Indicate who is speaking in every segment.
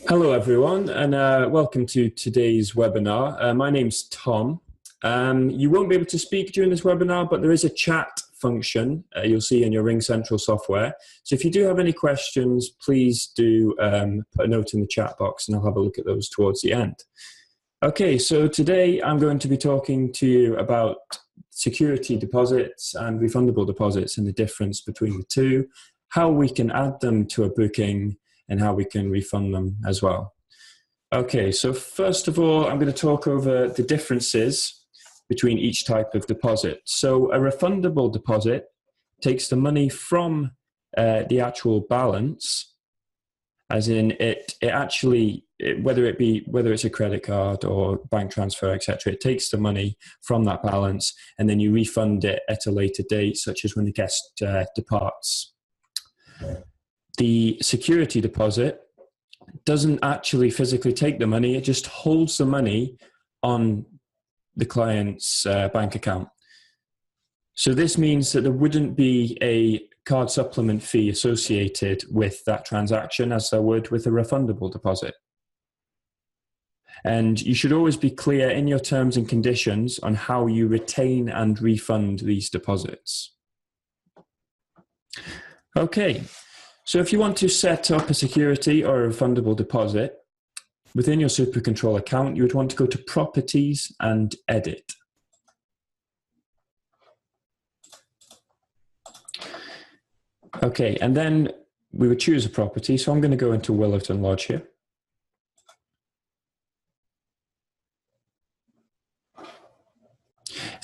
Speaker 1: Hello, everyone, and welcome to today's webinar. My name's Tom. You won't be able to speak during this webinar, but there is a chat function you'll see in your RingCentral software. So if you do have any questions, please do put a note in the chat box and I'll have a look at those towards the end. Okay, so today I'm going to be talking to you about security deposits and refundable deposits and the difference between the two, how we can add them to a booking, and how we can refund them as well. Okay, so first of all, I'm going to talk over the differences between each type of deposit. So a refundable deposit takes the money from the actual balance, as in whether it's a credit card or bank transfer, etc. It takes the money from that balance and then you refund it at a later date, such as when the guest departs. The security deposit doesn't actually physically take the money, it just holds the money on the client's bank account. So this means that there wouldn't be a card supplement fee associated with that transaction as there would with a refundable deposit. And you should always be clear in your terms and conditions on how you retain and refund these deposits. Okay. So if you want to set up a security or a refundable deposit within your SuperControl account, you would want to go to Properties and Edit. Okay, and then we would choose a property. So I'm going to go into Willerton Lodge here.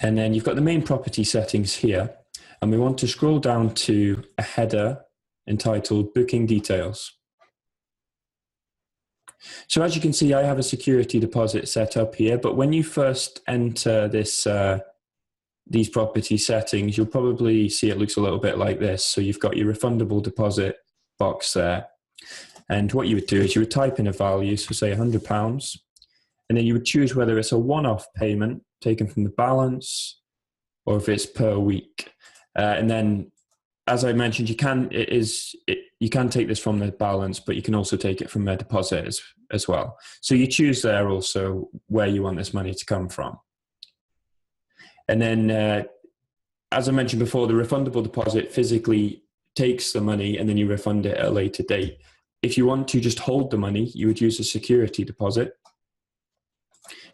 Speaker 1: And then you've got the main property settings here, and we want to scroll down to a header entitled Booking Details. So as you can see, I have a security deposit set up here, but when you first enter these property settings, you'll probably see it looks a little bit like this. So you've got your refundable deposit box there. And what you would do is you would type in a value, so say £100, and then you would choose whether it's a one-off payment taken from the balance or if it's per week. And then, as I mentioned, you can take this from the balance, but you can also take it from their deposit as well. So you choose there also where you want this money to come from. And then, as I mentioned before, the refundable deposit physically takes the money and then you refund it at a later date. If you want to just hold the money, you would use a security deposit.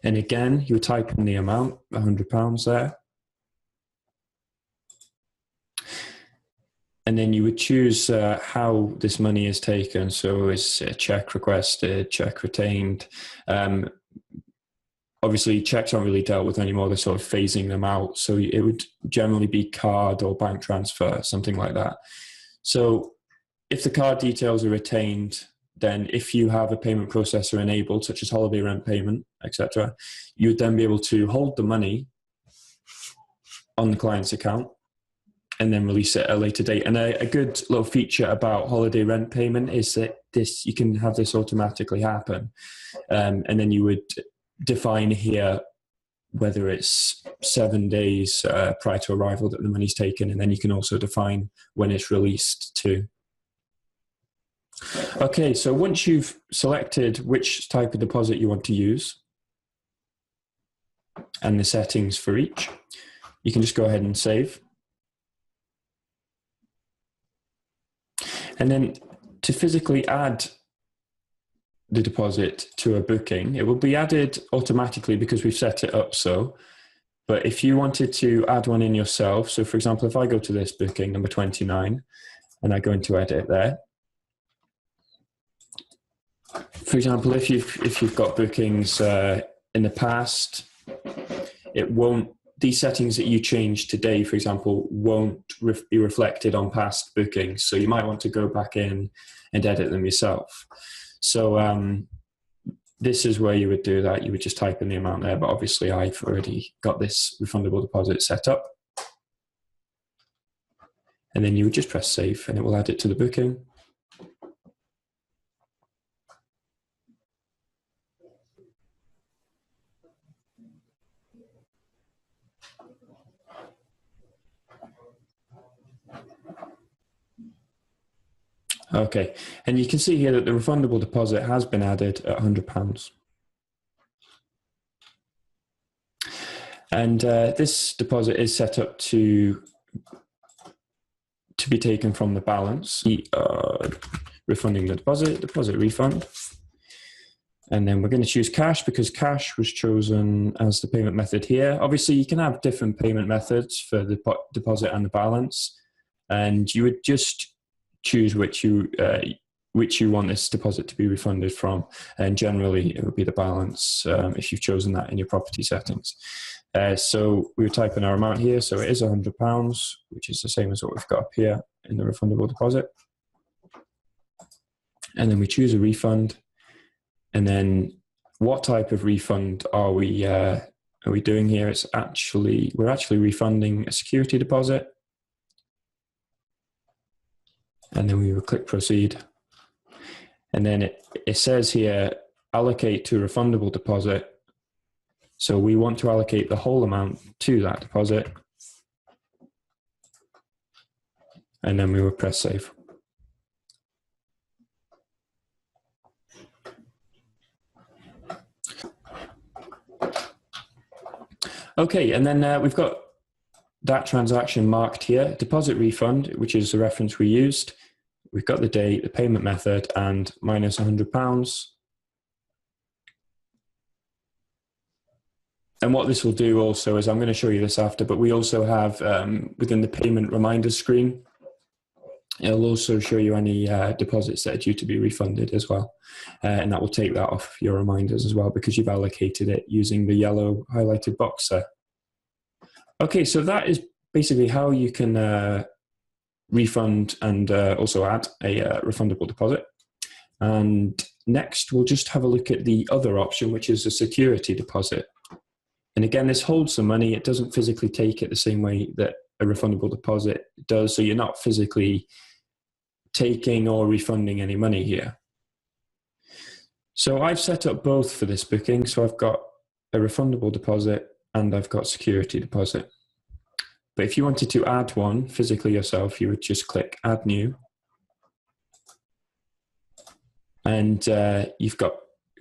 Speaker 1: And again, you would type in the amount, £100 there. And then you would choose how this money is taken. So is a check requested, check retained. Obviously, checks aren't really dealt with anymore. They're sort of phasing them out. So it would generally be card or bank transfer, something like that. So if the card details are retained, then if you have a payment processor enabled, such as holiday rent payment, etc., you would then be able to hold the money on the client's account and then release it at a later date. And a good little feature about holiday rent payment is that you can have this automatically happen. And then you would define here whether it's 7 days prior to arrival that the money's taken, and then you can also define when it's released too. Okay, so once you've selected which type of deposit you want to use and the settings for each, you can just go ahead and save. And then to physically add the deposit to a booking, it will be added automatically because we've set it up so. But if you wanted to add one in yourself, so for example, if I go to this booking, number 29, and I go into edit there, for example, if you've got bookings in the past, it won't. These settings that you change today, for example, won't be reflected on past bookings. So you might want to go back in and edit them yourself. So this is where you would do that. You would just type in the amount there, but obviously I've already got this refundable deposit set up. And then you would just press save and it will add it to the booking. Okay, and you can see here that the refundable deposit has been added at £100. And this deposit is set up to be taken from the balance. Refunding the deposit refund. And then we're going to choose cash because cash was chosen as the payment method here. Obviously, you can have different payment methods for the deposit and the balance. And you would just choose which you want this deposit to be refunded from. And generally, it would be the balance if you've chosen that in your property settings. So we would type in our amount here. So it is £100, which is the same as what we've got up here in the refundable deposit. And then we choose a refund. And then what type of refund are we doing here? We're actually refunding a security deposit. And then we will click proceed. And then it says here, allocate to refundable deposit. So we want to allocate the whole amount to that deposit. And then we will press save. Okay, and then we've got that transaction marked here, deposit refund, which is the reference we used. We've got the date, the payment method, and minus £100. And what this will do also is, I'm going to show you this after, but we also have within the payment reminder screen, it'll also show you any deposits that are due to be refunded as well. And that will take that off your reminders as well because you've allocated it using the yellow highlighted box there. Okay, so that is basically how you can refund and also add a refundable deposit. And next, we'll just have a look at the other option, which is a security deposit. And again, this holds the money. It doesn't physically take it the same way that a refundable deposit does. So you're not physically taking or refunding any money here. So I've set up both for this booking. So I've got a refundable deposit and I've got security deposit. But if you wanted to add one physically yourself, you would just click add new. And you've got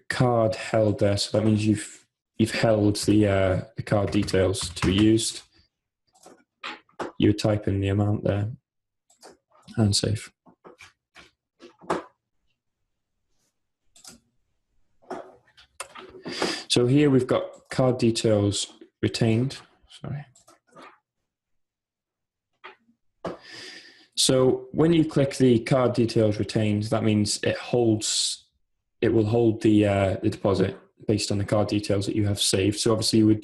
Speaker 1: card held there. So that means you've held the card details to be used. You would type in the amount there and save. So here we've got card details retained. Sorry. So when you click the card details retained, that means it will hold the deposit based on the card details that you have saved. So obviously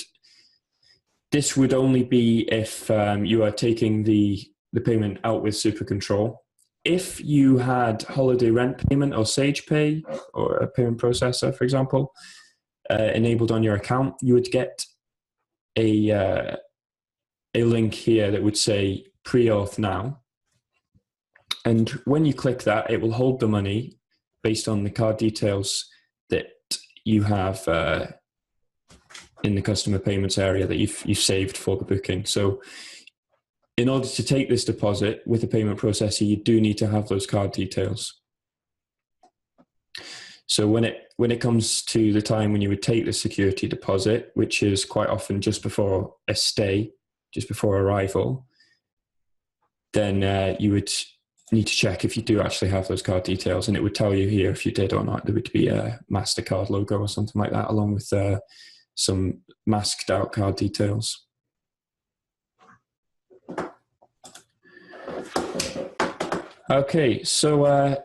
Speaker 1: this would only be if you are taking the payment out with SuperControl. If you had holiday rent payment or Sage Pay or a payment processor, for example, enabled on your account, you would get a link here that would say pre-auth now. And when you click that, it will hold the money based on the card details that you have in the customer payments area that you've saved for the booking. So in order to take this deposit with a payment processor, you do need to have those card details. So when it comes to the time when you would take the security deposit, which is quite often just before a stay, just before arrival, then you would need to check if you do actually have those card details, and it would tell you here if you did or not. There would be a MasterCard logo or something like that, along with some masked out card details. Okay, so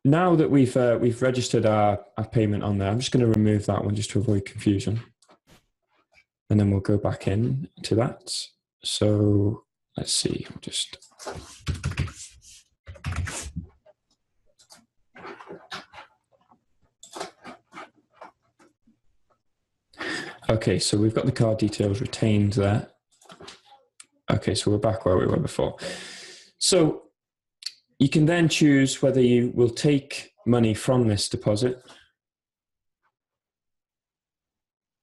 Speaker 1: now that we've registered our payment on there, I'm just going to remove that one just to avoid confusion, and then we'll go back in to that. So let's see, just. Okay, so we've got the card details retained there. Okay, so we're back where we were before. So you can then choose whether you will take money from this deposit.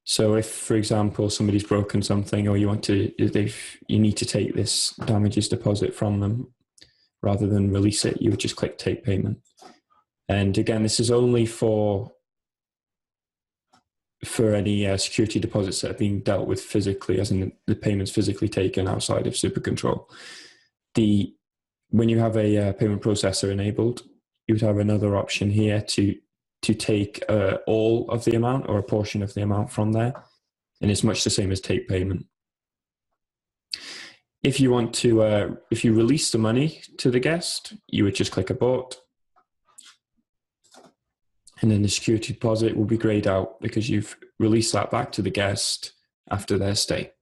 Speaker 1: So if, for example, somebody's broken something or you need to take this damages deposit from them, rather than release it, you would just click take payment. And again, this is only for any security deposits that are being dealt with physically, as in the payments physically taken outside of SuperControl. When you have a payment processor enabled, you would have another option here to take all of the amount or a portion of the amount from there. And it's much the same as take payment. If you want to, if you release the money to the guest, you would just click abort. And then the security deposit will be grayed out because you've released that back to the guest after their stay.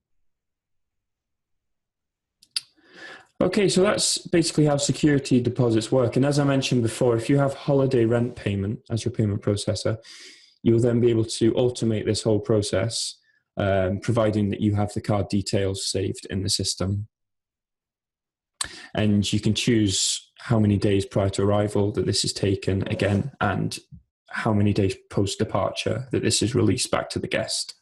Speaker 1: Okay, so that's basically how security deposits work. And as I mentioned before, if you have holiday rent payment as your payment processor, you'll then be able to automate this whole process, providing that you have the card details saved in the system. And you can choose how many days prior to arrival that this is taken again, and how many days post-departure that this is released back to the guest.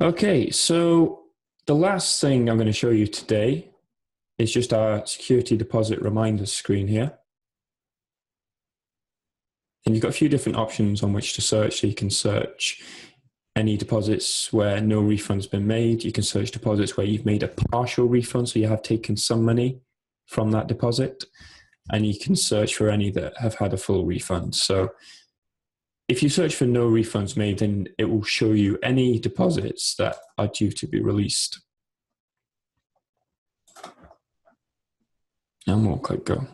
Speaker 1: Okay, so the last thing I'm going to show you today is just our security deposit reminder screen here. And you've got a few different options on which to search. So you can search any deposits where no refund's been made. You can search deposits where you've made a partial refund, so you have taken some money from that deposit. And you can search for any that have had a full refund. So if you search for no refunds made, then it will show you any deposits that are due to be released. And we'll click go.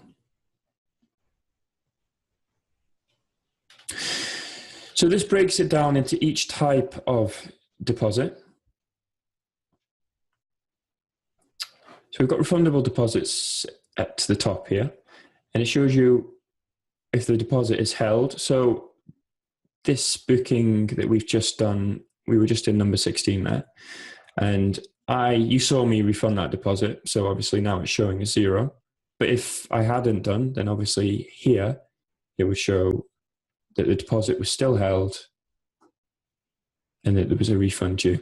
Speaker 1: So this breaks it down into each type of deposit. So we've got refundable deposits at the top here. And it shows you if the deposit is held. So this booking that we've just done, we were just in number 16 there. And you saw me refund that deposit. So obviously now it's showing a 0. But if I hadn't done, then obviously here, it would show that the deposit was still held and that there was a refund due.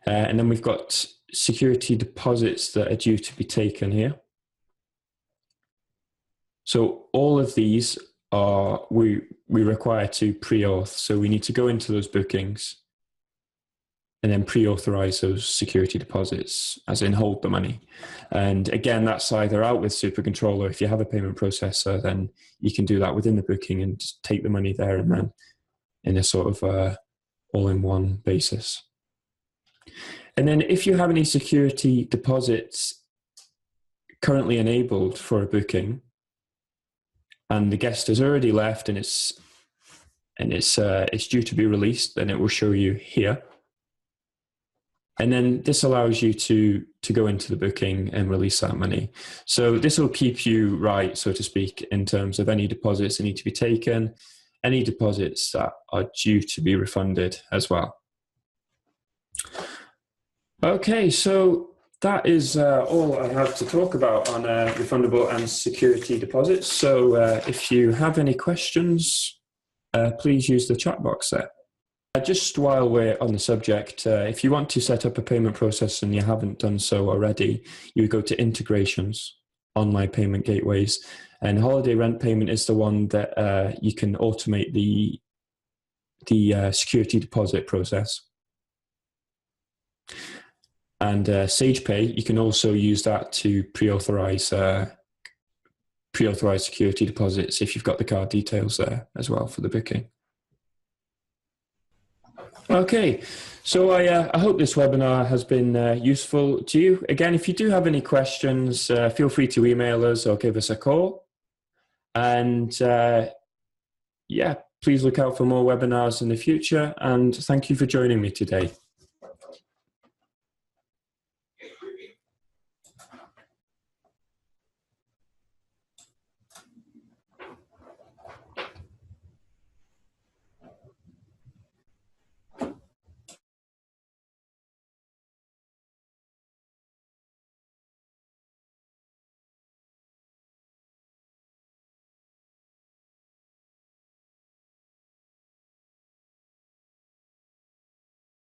Speaker 1: And then we've got security deposits that are due to be taken here. So all of these are, we require to pre-auth. So we need to go into those bookings and then pre-authorize those security deposits, as in hold the money. And again, that's either out with SuperControl, or if you have a payment processor, then you can do that within the booking and just take the money there and then in a sort of all-in-one basis. And then if you have any security deposits currently enabled for a booking, and the guest has already left and it's due to be released, then it will show you here. And then this allows you to go into the booking and release that money. So this will keep you right, so to speak, in terms of any deposits that need to be taken, any deposits that are due to be refunded as well. Okay, so that is all I have to talk about on refundable and security deposits. So if you have any questions, please use the chat box there. Just while we're on the subject, if you want to set up a payment process and you haven't done so already, you would go to integrations, online payment gateways, and holiday rent payment is the one that you can automate the security deposit process. And SagePay, you can also use that to pre-authorize security deposits if you've got the card details there as well for the booking. Okay, so I hope this webinar has been useful to you. Again, if you do have any questions, feel free to email us or give us a call. And yeah, please look out for more webinars in the future. And thank you for joining me today.